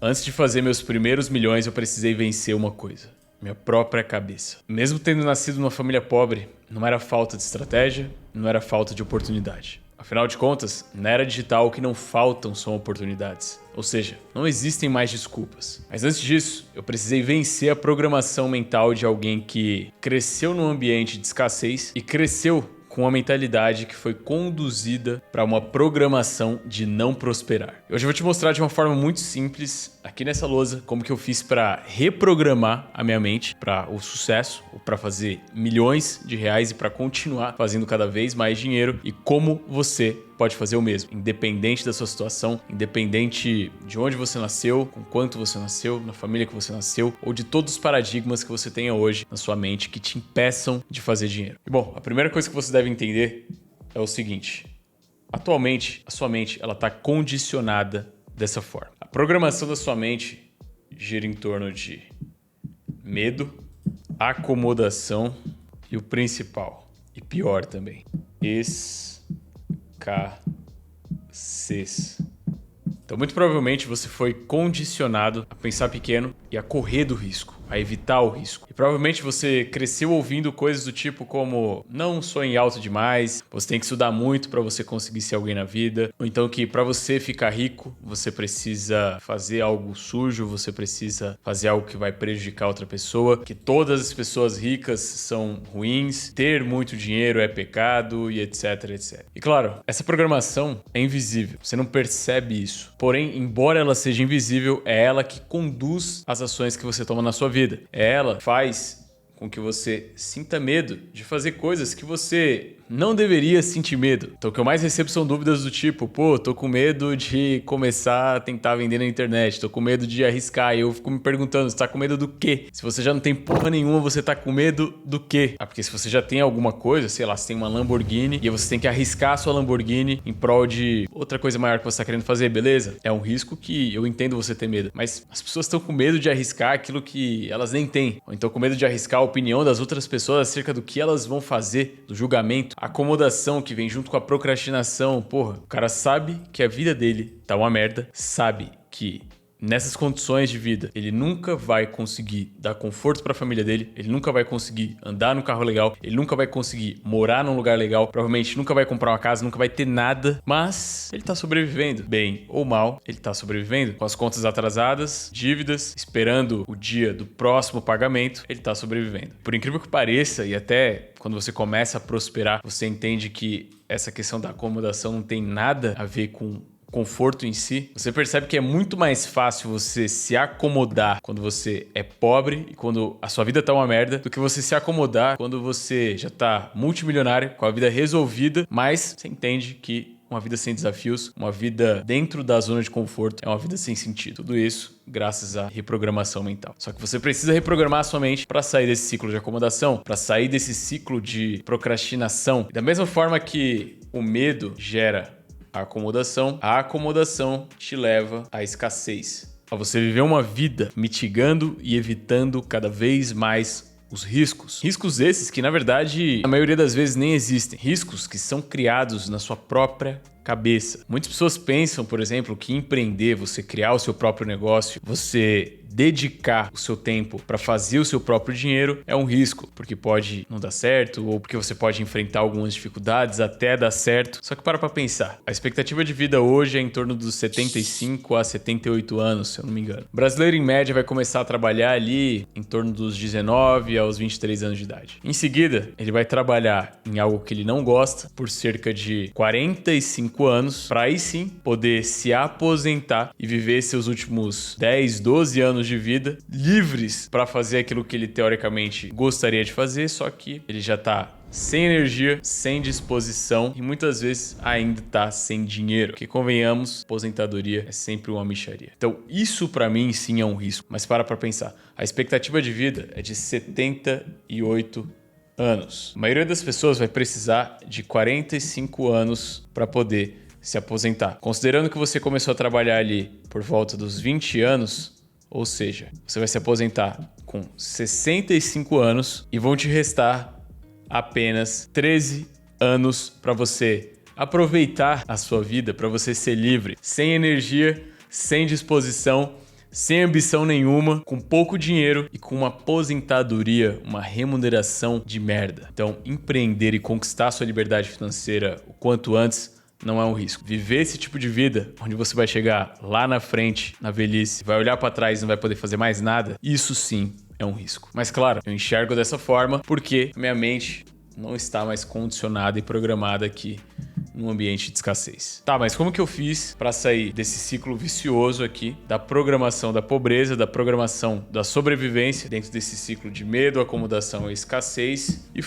Antes de fazer meus primeiros milhões, eu precisei vencer uma coisa: minha própria cabeça. Mesmo tendo nascido numa família pobre, não era falta de estratégia, não era falta de oportunidade. Afinal de contas, na era digital o que não faltam são oportunidades. Ou seja, não existem mais desculpas. Mas antes disso, eu precisei vencer a programação mental de alguém que cresceu num ambiente de escassez e cresceu com uma mentalidade que foi conduzida para uma programação de não prosperar. Hoje eu vou te mostrar de uma forma muito simples, aqui nessa lousa, como que eu fiz para reprogramar a minha mente para o sucesso, para fazer milhões de reais e para continuar fazendo cada vez mais dinheiro, e como você pode fazer o mesmo, independente da sua situação, independente de onde você nasceu, com quanto você nasceu, na família que você nasceu, ou de todos os paradigmas que você tenha hoje na sua mente que te impeçam de fazer dinheiro. E bom, a primeira coisa que você deve entender é o seguinte: atualmente a sua mente ela está condicionada dessa forma. A programação da sua mente gira em torno de medo, acomodação e o principal, e pior também, escassez. Então, muito provavelmente você foi condicionado a pensar pequeno e a correr do risco, a evitar o risco. E provavelmente você cresceu ouvindo coisas do tipo como: não sonhe alto demais, você tem que estudar muito para você conseguir ser alguém na vida, ou então que para você ficar rico, você precisa fazer algo sujo, você precisa fazer algo que vai prejudicar outra pessoa, que todas as pessoas ricas são ruins, ter muito dinheiro é pecado e etc, etc. E claro, essa programação é invisível, você não percebe isso. Porém, embora ela seja invisível, é ela que conduz as ações que você toma na sua vida. Ela faz com que você sinta medo de fazer coisas que você não deveria sentir medo. Então o que eu mais recebo são dúvidas do tipo: pô, tô com medo de começar a tentar vender na internet, tô com medo de arriscar. E eu fico me perguntando: você tá com medo do quê? Se você já não tem porra nenhuma, você tá com medo do quê? Ah, porque se você já tem alguma coisa, sei lá, você tem uma Lamborghini e você tem que arriscar a sua Lamborghini em prol de outra coisa maior que você tá querendo fazer, beleza? É um risco que eu entendo você ter medo, mas as pessoas estão com medo de arriscar aquilo que elas nem têm, ou então com medo de arriscar a opinião das outras pessoas acerca do que elas vão fazer, do julgamento, a acomodação que vem junto com a procrastinação. Porra, o cara sabe que a vida dele tá uma merda, sabe que nessas condições de vida ele nunca vai conseguir dar conforto para a família dele, ele nunca vai conseguir andar num carro legal, ele nunca vai conseguir morar num lugar legal, provavelmente nunca vai comprar uma casa, nunca vai ter nada, mas ele tá sobrevivendo. Bem ou mal, ele tá sobrevivendo. Com as contas atrasadas, dívidas, esperando o dia do próximo pagamento, ele tá sobrevivendo. Por incrível que pareça, e até quando você começa a prosperar, você entende que essa questão da acomodação não tem nada a ver com conforto em si. Você percebe que é muito mais fácil você se acomodar quando você é pobre e quando a sua vida tá uma merda, do que você se acomodar quando você já tá multimilionário, com a vida resolvida, mas você entende que uma vida sem desafios, uma vida dentro da zona de conforto, é uma vida sem sentido. Tudo isso graças à reprogramação mental. Só que você precisa reprogramar a sua mente para sair desse ciclo de acomodação, para sair desse ciclo de procrastinação. E da mesma forma que o medo gera a acomodação te leva à escassez. A você viver uma vida mitigando e evitando cada vez mais os riscos. Riscos esses que, na verdade, a maioria das vezes nem existem. Riscos que são criados na sua própria cabeça. Muitas pessoas pensam, por exemplo, que empreender, você criar o seu próprio negócio, você dedicar o seu tempo para fazer o seu próprio dinheiro é um risco, porque pode não dar certo ou porque você pode enfrentar algumas dificuldades até dar certo. Só que para pensar, a expectativa de vida hoje é em torno dos 75 a 78 anos, se eu não me engano. O brasileiro, em média, vai começar a trabalhar ali em torno dos 19 aos 23 anos de idade. Em seguida, ele vai trabalhar em algo que ele não gosta por cerca de 45 anos, para aí sim poder se aposentar e viver seus últimos 10, 12 anos de vida livres para fazer aquilo que ele teoricamente gostaria de fazer, só que ele já tá sem energia, sem disposição e muitas vezes ainda tá sem dinheiro. Que convenhamos, aposentadoria é sempre uma mixaria. Então isso para mim sim é um risco, mas para pensar. A expectativa de vida é de 78 anos. A maioria das pessoas vai precisar de 45 anos para poder se aposentar. Considerando que você começou a trabalhar ali por volta dos 20 anos, ou seja, você vai se aposentar com 65 anos e vão te restar apenas 13 anos para você aproveitar a sua vida, para você ser livre, sem energia, sem disposição, sem ambição nenhuma, com pouco dinheiro e com uma aposentadoria, uma remuneração de merda. Então, empreender e conquistar sua liberdade financeira o quanto antes não é um risco. Viver esse tipo de vida, onde você vai chegar lá na frente, na velhice, vai olhar pra trás e não vai poder fazer mais nada, isso sim é um risco. Mas claro, eu enxergo dessa forma porque minha mente não está mais condicionada e programada aqui num ambiente de escassez. Tá, mas como que eu fiz para sair desse ciclo vicioso aqui, da programação da pobreza, da programação da sobrevivência, dentro desse ciclo de medo, acomodação e escassez, e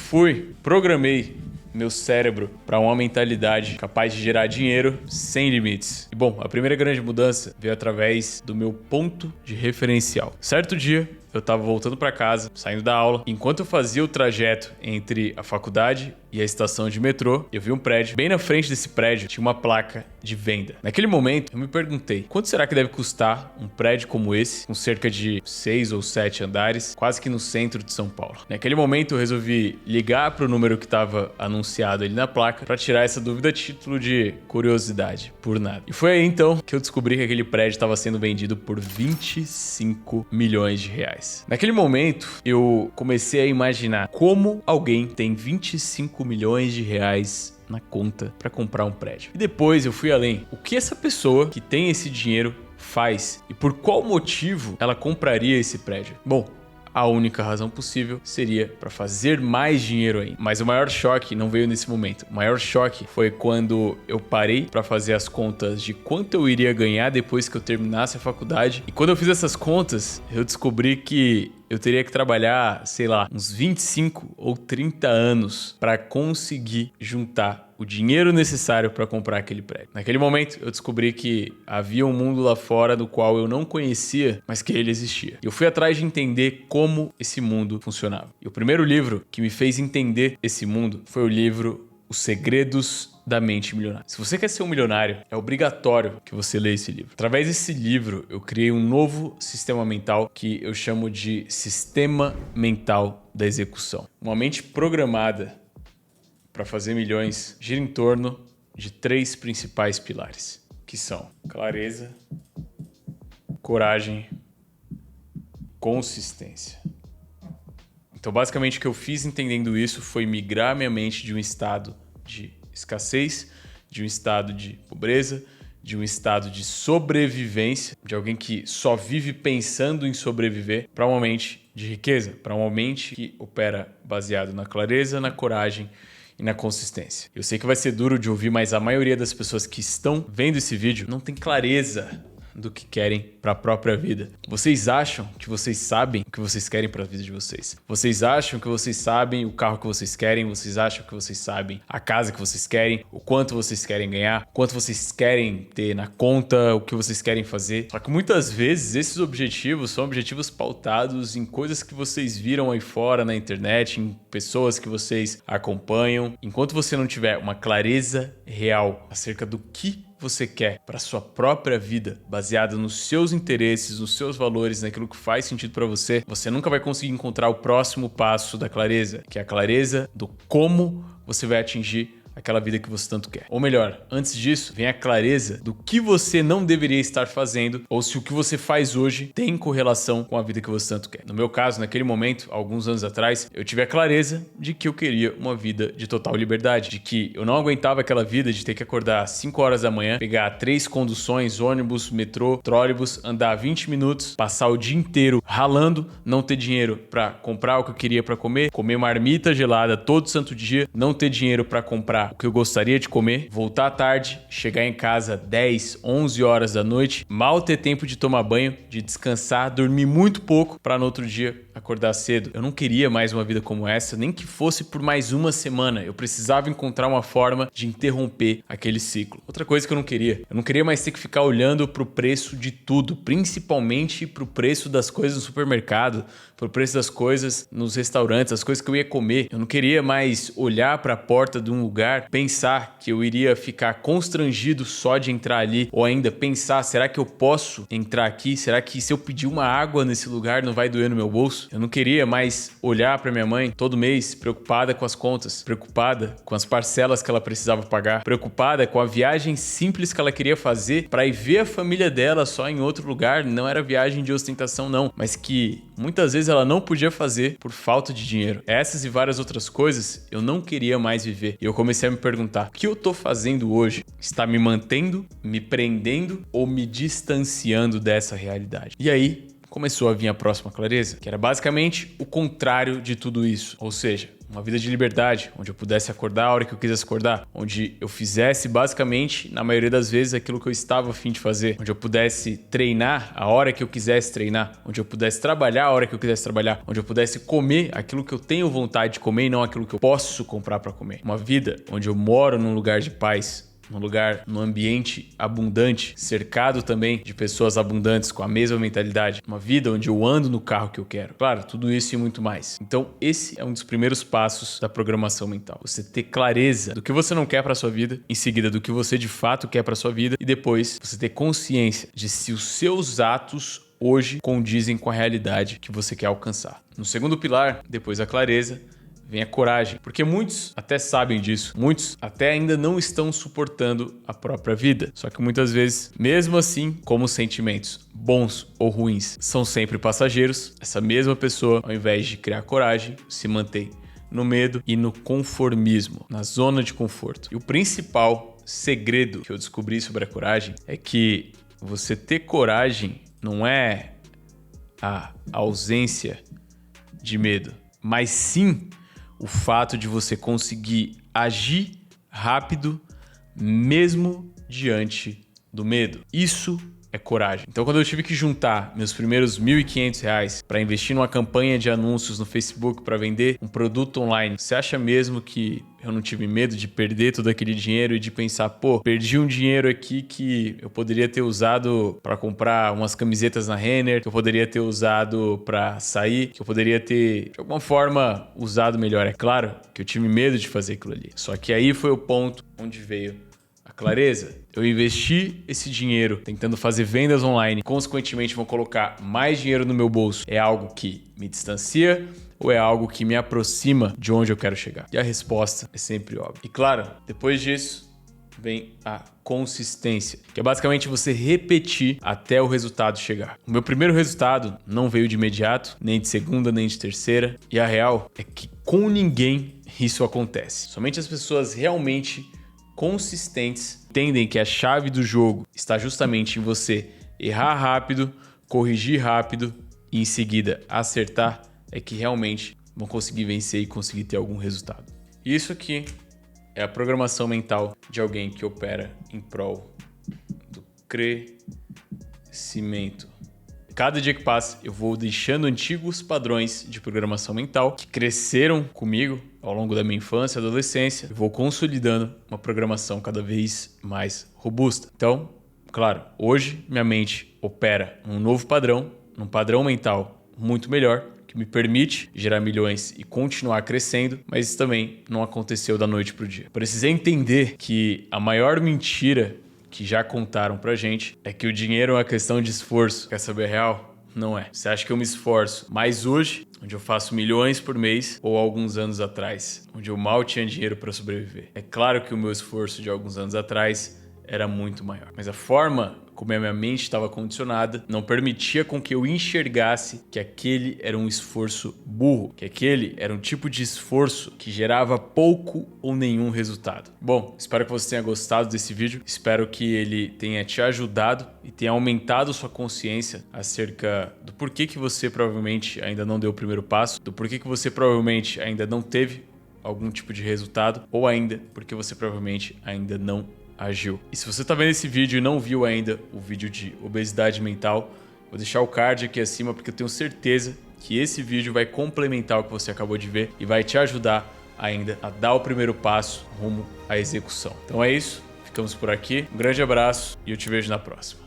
programei meu cérebro para uma mentalidade capaz de gerar dinheiro sem limites. E bom, a primeira grande mudança veio através do meu ponto de referencial. Certo dia, eu estava voltando para casa, saindo da aula. Enquanto eu fazia o trajeto entre a faculdade e a estação de metrô, eu vi um prédio. Bem na frente desse prédio tinha uma placa de venda. Naquele momento, eu me perguntei, quanto será que deve custar um prédio como esse, com cerca de 6 ou 7 andares, quase que no centro de São Paulo? Naquele momento, eu resolvi ligar para o número que estava anunciado ali na placa para tirar essa dúvida a título de curiosidade, por nada. E foi aí então que eu descobri que aquele prédio estava sendo vendido por 25 milhões de reais. Naquele momento, eu comecei a imaginar como alguém tem 25 milhões de reais na conta para comprar um prédio. E depois eu fui além. O que essa pessoa que tem esse dinheiro faz e por qual motivo ela compraria esse prédio? Bom, a única razão possível seria para fazer mais dinheiro ainda. Mas o maior choque não veio nesse momento. O maior choque foi quando eu parei para fazer as contas de quanto eu iria ganhar depois que eu terminasse a faculdade. E quando eu fiz essas contas, eu descobri que eu teria que trabalhar, sei lá, uns 25 ou 30 anos para conseguir juntar o dinheiro necessário para comprar aquele prédio. Naquele momento, eu descobri que havia um mundo lá fora do qual eu não conhecia, mas que ele existia. Eu fui atrás de entender como esse mundo funcionava. E o primeiro livro que me fez entender esse mundo foi o livro Os Segredos da Mente Milionária. Se você quer ser um milionário, é obrigatório que você leia esse livro. Através desse livro, eu criei um novo sistema mental que eu chamo de sistema mental da execução. Uma mente programada para fazer milhões gira em torno de 3 principais pilares, que são clareza, coragem, consistência. Então, basicamente, o que eu fiz entendendo isso foi migrar minha mente de um estado de escassez, de um estado de pobreza, de um estado de sobrevivência, de alguém que só vive pensando em sobreviver, para uma mente de riqueza, para uma mente que opera baseado na clareza, na coragem e na consistência. Eu sei que vai ser duro de ouvir, mas a maioria das pessoas que estão vendo esse vídeo não tem clareza do que querem para a própria vida. Vocês acham que vocês sabem o que vocês querem para a vida de vocês. Vocês acham que vocês sabem o carro que vocês querem, vocês acham que vocês sabem a casa que vocês querem, o quanto vocês querem ganhar, quanto vocês querem ter na conta, o que vocês querem fazer. Só que muitas vezes esses objetivos são objetivos pautados em coisas que vocês viram aí fora na internet, em pessoas que vocês acompanham. Enquanto você não tiver uma clareza real acerca do que você quer para sua própria vida, baseado nos seus interesses, nos seus valores, naquilo que faz sentido para você, você nunca vai conseguir encontrar o próximo passo da clareza, que é a clareza do como você vai atingir aquela vida que você tanto quer. Ou melhor, antes disso, vem a clareza do que você não deveria estar fazendo ou se o que você faz hoje tem correlação com a vida que você tanto quer. No meu caso, naquele momento, alguns anos atrás, eu tive a clareza de que eu queria uma vida de total liberdade, de que eu não aguentava aquela vida de ter que acordar às 5 horas da manhã, pegar 3 conduções, ônibus, metrô, trólebus, andar 20 minutos, passar o dia inteiro ralando, não ter dinheiro para comprar o que eu queria para comer marmita gelada todo santo dia, não ter dinheiro para comprar o que eu gostaria de comer, voltar à tarde, chegar em casa 10, 11 horas da noite, mal ter tempo de tomar banho, de descansar, dormir muito pouco para no outro dia acordar cedo. Eu não queria mais uma vida como essa, nem que fosse por mais uma semana. Eu precisava encontrar uma forma de interromper aquele ciclo. Outra coisa que eu não queria mais ter que ficar olhando para o preço de tudo, principalmente para o preço das coisas no supermercado, para o preço das coisas nos restaurantes, as coisas que eu ia comer. Eu não queria mais olhar para a porta de um lugar lugar, pensar que eu iria ficar constrangido só de entrar ali, ou ainda pensar, será que eu posso entrar aqui? Será que se eu pedir uma água nesse lugar não vai doer no meu bolso? Eu não queria mais olhar para minha mãe todo mês preocupada com as contas, preocupada com as parcelas que ela precisava pagar, preocupada com a viagem simples que ela queria fazer para ir ver a família dela só em outro lugar. Não era viagem de ostentação não, mas que muitas vezes ela não podia fazer por falta de dinheiro. Essas e várias outras coisas eu não queria mais viver. E eu comecei a me perguntar, o que eu tô fazendo hoje? Está me mantendo, me prendendo ou me distanciando dessa realidade? E aí começou a vir a próxima clareza, que era basicamente o contrário de tudo isso. Ou seja, uma vida de liberdade, onde eu pudesse acordar a hora que eu quisesse acordar, onde eu fizesse basicamente, na maioria das vezes, aquilo que eu estava a fim de fazer, onde eu pudesse treinar a hora que eu quisesse treinar, onde eu pudesse trabalhar a hora que eu quisesse trabalhar, onde eu pudesse comer aquilo que eu tenho vontade de comer e não aquilo que eu posso comprar para comer. Uma vida onde eu moro num lugar de paz, num ambiente abundante, cercado também de pessoas abundantes com a mesma mentalidade. Uma vida onde eu ando no carro que eu quero. Claro, tudo isso e muito mais. Então, esse é um dos primeiros passos da programação mental. Você ter clareza do que você não quer para sua vida, em seguida do que você de fato quer para sua vida e depois você ter consciência de se os seus atos hoje condizem com a realidade que você quer alcançar. No segundo pilar, depois da clareza, vem a coragem, porque muitos até sabem disso, muitos até ainda não estão suportando a própria vida. Só que muitas vezes, mesmo assim, como sentimentos bons ou ruins são sempre passageiros, essa mesma pessoa, ao invés de criar coragem, se mantém no medo e no conformismo, na zona de conforto. E o principal segredo que eu descobri sobre a coragem é que você ter coragem não é a ausência de medo, mas sim o fato de você conseguir agir rápido mesmo diante do medo. Isso é coragem. Então, quando eu tive que juntar meus primeiros R$ 1.500 para investir numa campanha de anúncios no Facebook para vender um produto online, você acha mesmo que eu não tive medo de perder todo aquele dinheiro e de pensar, pô, perdi um dinheiro aqui que eu poderia ter usado para comprar umas camisetas na Renner, que eu poderia ter usado para sair, que eu poderia ter, de alguma forma, usado melhor. É claro que eu tive medo de fazer aquilo ali. Só que aí foi o ponto onde veio a clareza. Eu investi esse dinheiro tentando fazer vendas online, consequentemente vou colocar mais dinheiro no meu bolso. É algo que me distancia ou é algo que me aproxima de onde eu quero chegar? E a resposta é sempre óbvia. E claro, depois disso vem a consistência, que é basicamente você repetir até o resultado chegar. O meu primeiro resultado não veio de imediato, nem de segunda, nem de terceira, e a real é que com ninguém isso acontece. Somente as pessoas realmente consistentes entendem que a chave do jogo está justamente em você errar rápido, corrigir rápido e em seguida acertar, é que realmente vão conseguir vencer e conseguir ter algum resultado. Isso aqui é a programação mental de alguém que opera em prol do crescimento. Cada dia que passa, eu vou deixando antigos padrões de programação mental que cresceram comigo ao longo da minha infância e adolescência. Eu vou consolidando uma programação cada vez mais robusta. Então, claro, hoje minha mente opera um novo padrão, um padrão mental muito melhor, que me permite gerar milhões e continuar crescendo, mas isso também não aconteceu da noite pro dia. Precisei entender que a maior mentira que já contaram pra gente é que o dinheiro é uma questão de esforço. Quer saber a real? Não é. Você acha que eu me esforço mais hoje, onde eu faço milhões por mês, ou alguns anos atrás, onde eu mal tinha dinheiro para sobreviver? É claro que o meu esforço de alguns anos atrás era muito maior, mas a forma como a minha mente estava condicionada não permitia com que eu enxergasse que aquele era um esforço burro, que aquele era um tipo de esforço que gerava pouco ou nenhum resultado. Bom, espero que você tenha gostado desse vídeo, espero que ele tenha te ajudado e tenha aumentado sua consciência acerca do porquê que você provavelmente ainda não deu o primeiro passo, do porquê que você provavelmente ainda não teve algum tipo de resultado, ou ainda porque você provavelmente ainda não agiu. E se você está vendo esse vídeo e não viu ainda o vídeo de obesidade mental, vou deixar o card aqui acima porque eu tenho certeza que esse vídeo vai complementar o que você acabou de ver e vai te ajudar ainda a dar o primeiro passo rumo à execução. Então é isso, ficamos por aqui, um grande abraço e eu te vejo na próxima.